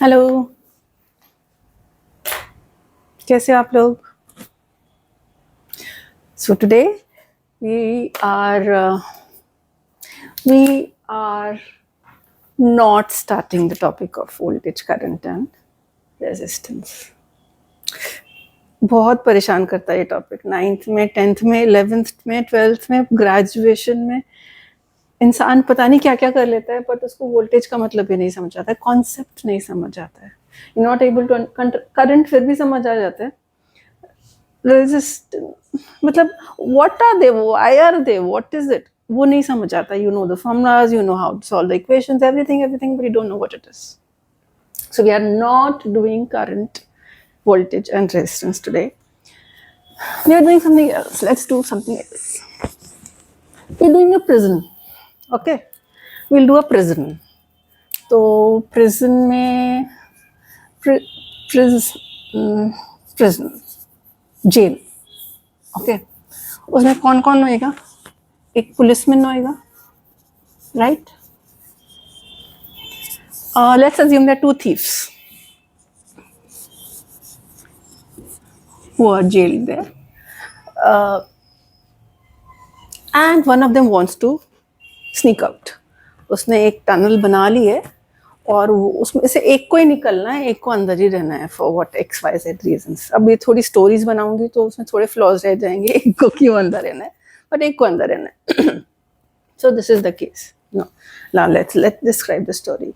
Hello. कैसे हो आप लोग? So today we are we are not starting the topic of voltage, current and resistance. बहुत परेशान करता है ये टॉपिक। 9th में, 10th में, 11th में, 12th में, ग्रेजुएशन में इंसान पता नहीं क्या क्या कर लेता है, बट उसको वोल्टेज का मतलब भी नहीं समझ आता है, कॉन्सेप्ट नहीं समझ आता है। You not able to current फिर भी समझ आ जाता है, रेजिस्ट मतलब what are they, why are they, what is it, वो नहीं समझ आता। You know the formulas, you know how to solve the equations, everything, but you don't know what it is. So we are not doing current, voltage and resistance today. We are doing something else. Let's do something else. We're doing a prism. Okay, we'll do a prism. तो prism में prism jail. Okay, उसमें कौन कौन होएगा? एक policeman होएगा, right? Let's assume there are two thieves who are jailed there, and one of them wants to sneak out. उसने एक टनल बना ली है और उसमें से एक को ही निकलना है, एक को अंदर ही रहना है for what x y z reasons. अब ये थोड़ी स्टोरीज बनाऊंगी तो उसमें थोड़े फ्लॉज रह जाएंगे, एक को क्यों अंदर रहना है, बट एक को अंदर रहना है। So this is the case. Now let's describe the story.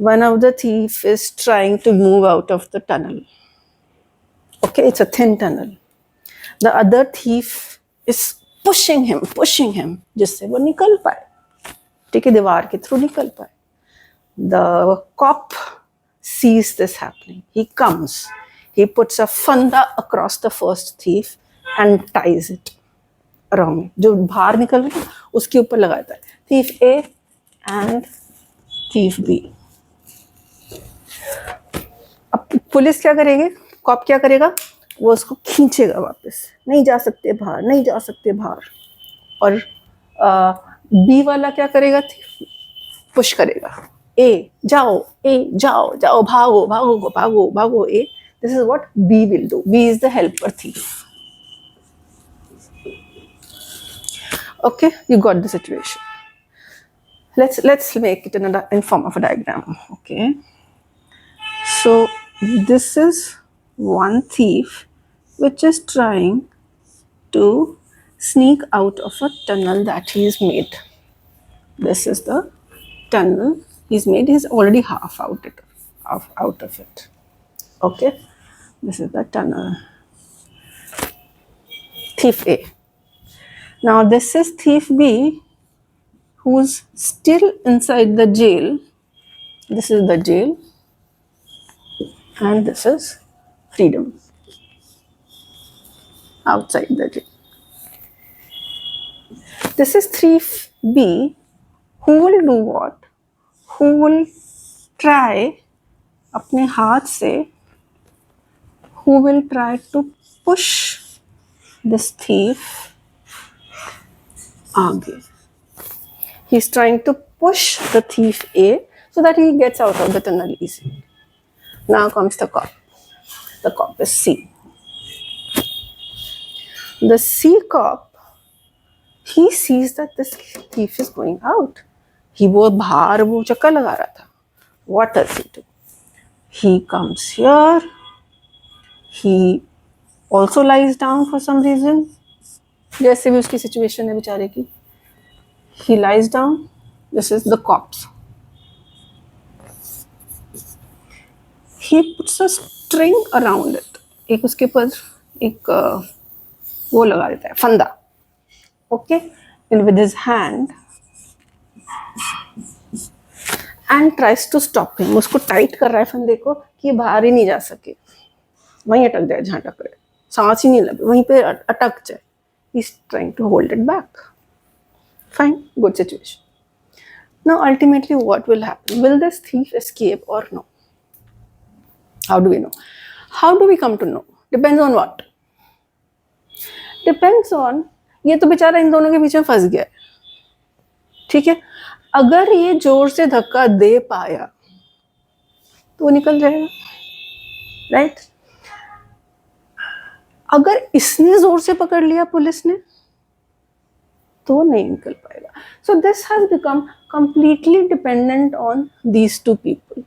One of the thief is trying to move out of the tunnel. Okay, it's a thin tunnel. The other thief is pushing him, जिससे वो निकल पाए, ठीक है, दीवार के through निकल पाए। The cop sees this happening. He comes. He puts a funda across the first thief and ties it around. जो बाहर निकल रहा है उसके ऊपर लगाता है, thief A and thief B. अब पुलिस क्या करेगी? कॉप क्या करेगा? वो उसको खींचेगा वापस, नहीं जा सकते बाहर, नहीं जा सकते बाहर। और बी वाला क्या करेगा? पुश करेगा, ए जाओ, जाओ, भागो भागो भागो भागो, A. This is what B will do. B is the helper thief. Okay, you got the situation. Let's make it in form of a diagram. Okay, so this is one thief which is trying to sneak out of a tunnel that he's made. This is the tunnel he's made. He's already half out of it. Okay, this is the tunnel. Thief A. Now this is thief B, who's still inside the jail. This is the jail, and this is freedom outside the jail. This is thief B, who will do what? Who will try अपने हाथ से, who will try to push this thief आगे. He's trying to push the thief A so that he gets out of the tunnel easily. Now comes the cop. The cop is C. The C cop, he sees that this thief is going out. वो बाहर वो चक्कर लगा रहा था. What does he do? He comes here. He also lies down for some reason. जैसे भी उसकी सिचुएशन है बेचारे की. He lies down. This is the cops. He puts a string around it. एक उसके ऊपर एक वो लगा देता है, फंदा. Okay, and with his hand and tries to stop him. उसको टाइट कर रहा है फंदे को कि बाहर ही नहीं जा सके, वहीं अटक जाए जहाँ अटक रहे, सांस ही नहीं लगे, वहीं पे अटक जाए. He's trying to hold it back. Fine, good situation. Now ultimately what will happen? Will this thief escape or no? How do we know? How do we come to know? Depends on what? Depends on, ये तो बेचारा इन दोनों के बीच में फंस गया है, ठीक है. अगर ये जोर से धक्का दे पाया तो वो निकल जाएगा, राइट? अगर इसने जोर से पकड़ लिया पुलिस ने तो नहीं निकल पाएगा. So this has become completely dependent on these two people.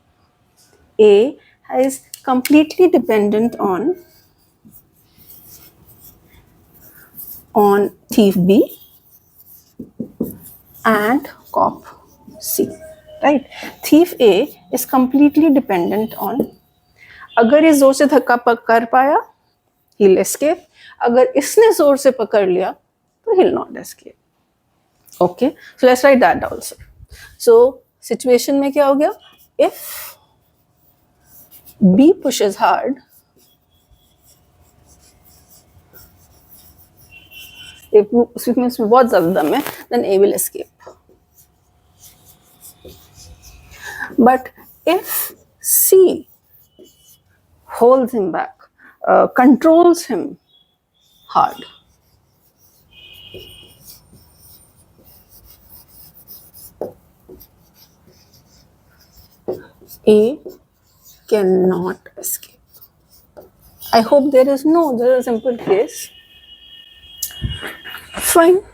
A is completely dependent on thief B and cop C, right? Thief A is completely dependent on, अगर इस जोर से धक्का कर पाया he'll escape, अगर इसने जोर से पकड़ लिया तो he'll not escape. Okay, so let's write that also. So situation में क्या हो गया? If B pushes hard, if उसमें बहुत ज़्यादा दम है, then A will escape. But if C holds him back, controls him hard, A cannot escape. I hope there is a simple case. Fine.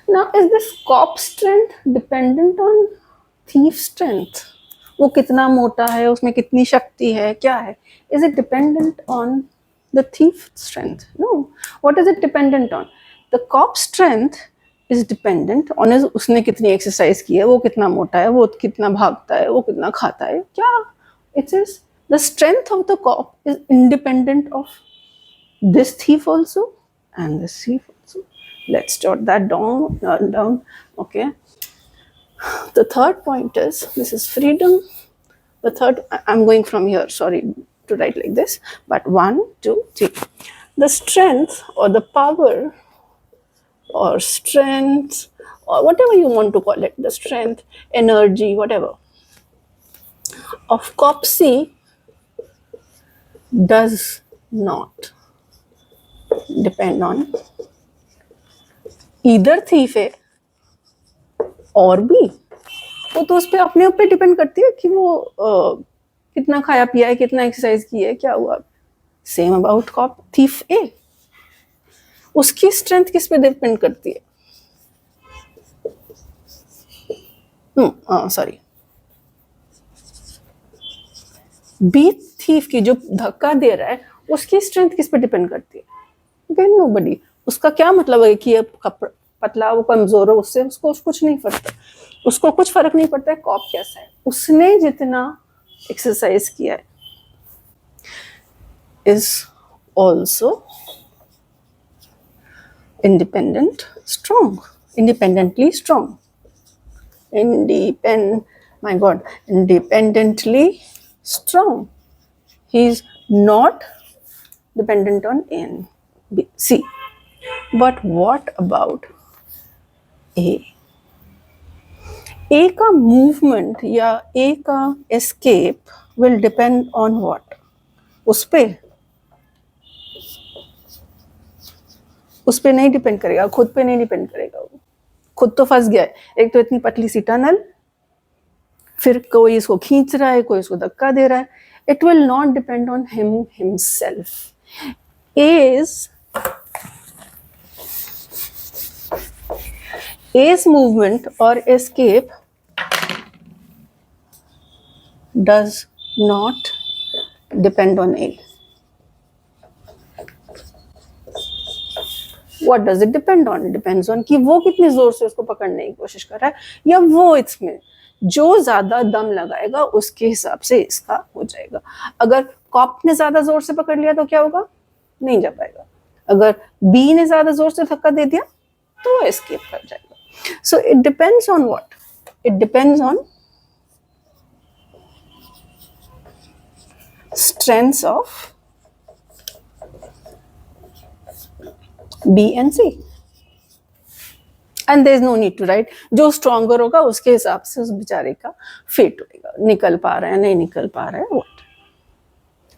Now, is this cop strength dependent on thief strength? वो कितना मोटा है, उसमें कितनी शक्ति है, क्या है? Is it dependent on the thief strength? No. What is it dependent on? The cop strength is dependent on उसने कितनी एक्सरसाइज की है, वो कितना मोटा है, वो कितना भागता है, वो कितना खाता है, क्या? It is the strength of the cop is independent of this thief also and this thief also. Let's jot that down. Okay. The third point is, this is freedom. The third, I'm going from here, sorry to write like this, but 1, 2, 3. The strength or the power or strength or whatever you want to call it, the strength, energy, whatever, of cop C does not depend on either thief A और B. वो तो उस पर अपने ऊपर depend करती है कि वो कितना खाया पिया है, कितना एक्सरसाइज की है, क्या हुआ. सेम अबाउट कॉप थीफ ए. उसकी स्ट्रेंथ किस पे डिपेंड करती है? सॉरी, बी थीफ की जो धक्का दे रहा है उसकी स्ट्रेंथ किस पे डिपेंड करती है? Again nobody. उसका क्या मतलब है कि ये पतला, वो कमजोर है, उससे उसको कुछ नहीं पड़ता, उसको कुछ फर्क नहीं पड़ता है कॉप कैसा है. उसने जितना एक्सरसाइज किया है is also independently strong. Independently strong. He is not dependent on A and B, C. But what about A? A का movement या A का escape will depend on what? उस पे नहीं डिपेंड करेगा, खुद पे नहीं डिपेंड करेगा. वो खुद तो फंस गया है. एक तो इतनी पतली सी टनल, फिर कोई इसको खींच रहा है, कोई इसको धक्का दे रहा है. It will not depend on him himself. A's movement or escape does not depend on A. What does it depend on? It depends on कि वो कितनी जोर से उसको पकड़ने की कोशिश कर रहा है, या वो इसमें जो ज्यादा दम लगाएगा उसके हिसाब से इसका हो जाएगा. अगर कॉप ने ज्यादा जोर से पकड़ लिया तो क्या होगा? नहीं जा पाएगा. अगर बी ने ज्यादा जोर से धक्का दे दिया तो वो एस्केप कर जाएगा. So it depends on what? It depends on strengths of B and C. And there is no need to write. जो stronger होगा उसके हिसाब से उस बेचारे का fate होगा. निकल पा रहा है, नहीं निकल पा रहा है, what?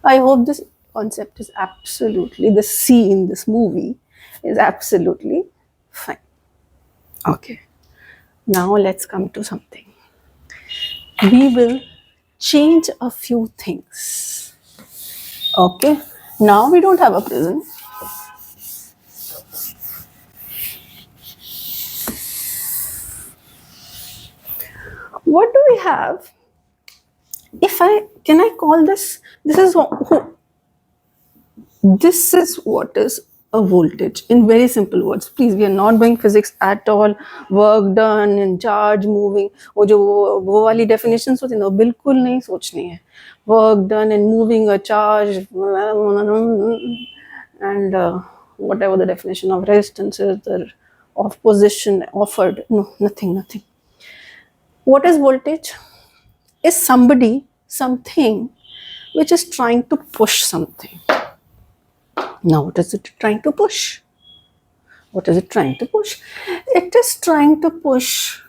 I hope this concept is absolutely, the C in this movie is absolutely fine. Okay. Now let's come to something. We will change a few things. Okay, now we don't have a prison. What do we have? If I can I call this? This is what is a voltage in very simple words. Please, we are not doing physics at all. Work done and charge moving. वो वाली definitions होती है ना, बिल्कुल नहीं सोचनी है. Work done and moving a charge and whatever the definition of resistance is, the of position offered. No, nothing. What is voltage? Is somebody, something which is trying to push something. Now, what is it trying to push? What is it trying to push? It is trying to push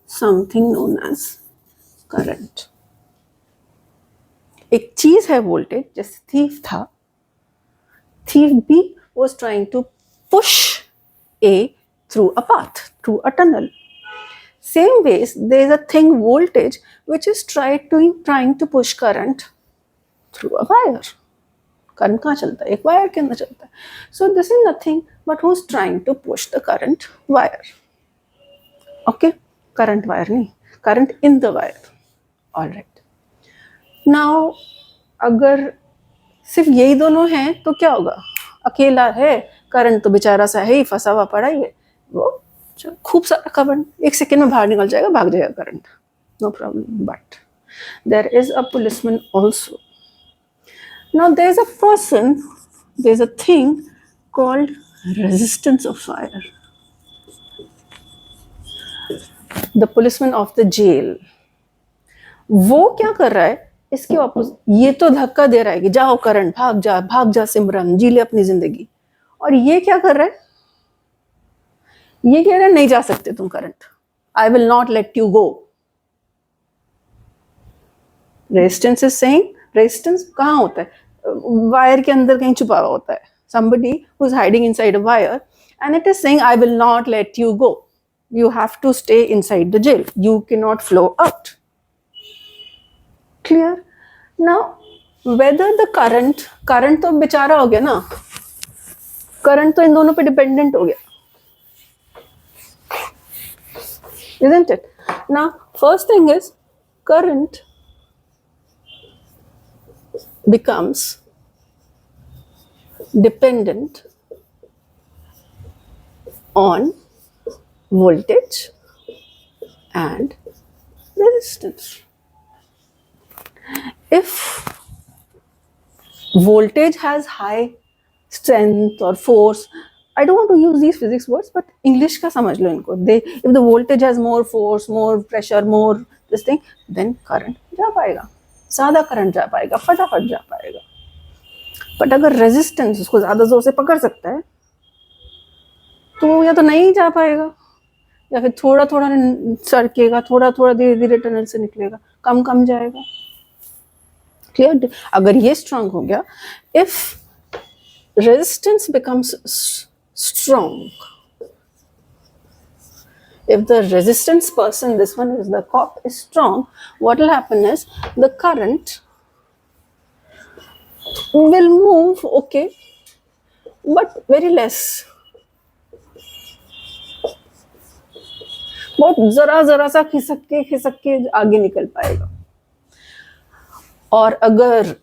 something known as current. एक चीज है voltage, जैसे thief था. Thief B was trying to push A through a path, through a tunnel. Same ways, there is a thing voltage which is trying to push current through a wire. Current कहाँ चलता है? एक wire के अंदर चलता है. So this is nothing but who is trying to push the current wire. Okay, current wire नहीं, current in the wire. Alright. Now अगर सिर्फ यही दोनों हैं तो क्या होगा? अकेला है, करंट तो बेचारा सा है ही, फंसा हुआ पड़ा ही है. वो खूब सारा करंट एक सेकेंड में बाहर निकल जाएगा, भाग जाएगा current, no problem. But there is a policeman also. Now there's a person, there's a thing called resistance of fire. The policeman of the jail. वो क्या कर रहा है? इसके ऑपोजिट. ये तो धक्का दे रहा है कि जाओ करंट, भाग जा सिमरन, जी ले अपनी जिंदगी. और ये क्या कर रहा है? ये कह रहा है नहीं जा सकते तुम current. I will not let you go. Resistance is saying, resistance कहाँ होता है? वायर के अंदर कहीं छुपा हुआ होता है. somebody who is hiding inside a wire and it is saying I will not let you go. You have to stay inside the jail. You cannot flow out. Clear? Now whether the current तो बेचारा हो गया ना, current तो इन दोनों पे dependent हो गया, isn't it? Now first thing is current becomes dependent on voltage and resistance. If voltage has high strength or force, I don't want to use these physics words, but English का समझ लो इनको. If the voltage has more force, more pressure, more this thing, then current जा पाएगा, ज़्यादा current जा पाएगा, फटाफट जा पाएगा. बट अगर रेजिस्टेंस उसको ज़्यादा जोर से पकड़ सकता है तो या तो नहीं जा पाएगा या फिर थोड़ा थोड़ा सरकेगा, थोड़ा थोड़ा धीरे धीरे टनल से निकलेगा, कम जाएगा. क्लियर? अगर ये स्ट्रांग हो गया, if resistance becomes strong, if the resistance person, this one is the cop, is strong, what will happen is the current will move, okay, but very less. बहुत जरा सा खिसक के आगे निकल पाएगा. और अगर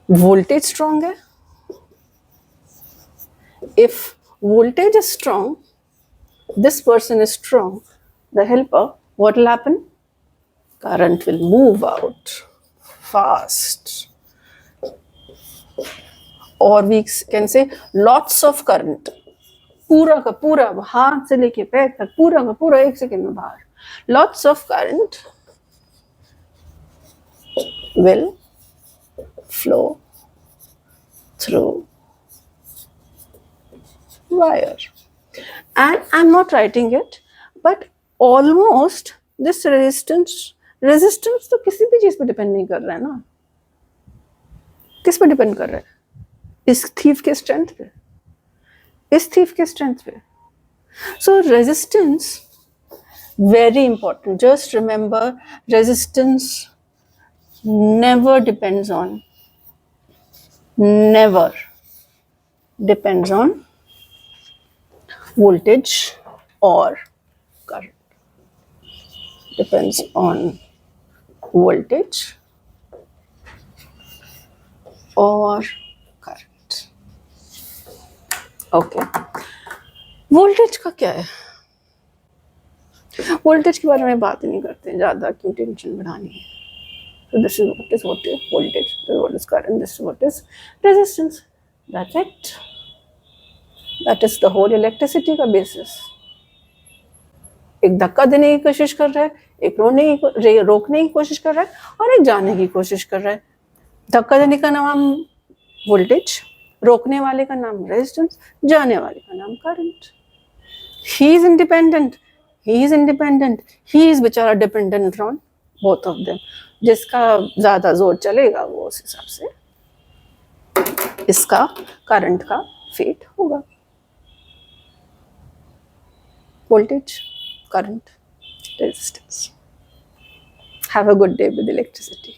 वोल्टेज स्ट्रांग है, if voltage is strong, this person is strong, the helper, what will happen? Current will move out fast. Or we can say lots of current. पूरा का पूरा, हाथ से लेके पैर तक, पूरा का पूरा एक सेकेंड में बाहर. Lots of current will flow through wire. And I'm not writing it, but almost this resistance तो किसी भी चीज पे डिपेंड नहीं कर रहा है ना. किस पे डिपेंड कर रहा है? इस थीफ के स्ट्रेंथ पे, इस थीफ के स्ट्रेंथ पे. सो resistance Very important. Just remember, resistance never depends on voltage or current. Depends on voltage or current. Okay. Voltage का क्या है? वोल्टेज के बारे में बात नहीं करते ज़्यादा, क्यों टेंशन बढ़ानी है. So this is what is voltage, this is what is current, this is what is resistance. That's it. That is the whole electricity का basis. एक धक्का देने की कोशिश कर रहा है, एक रोकने की कोशिश कर रहा है, और एक जाने की कोशिश कर रहा है. धक्का देने का नाम वोल्टेज, रोकने वाले का नाम रेजिस्टेंस, जाने वाले का नाम current. He is independent. He is बेचारा dependent on both of them. जिसका ज्यादा जोर चलेगा वो उस हिसाब से इसका करंट का फेट होगा. Voltage, current, resistance. Have a good day with electricity.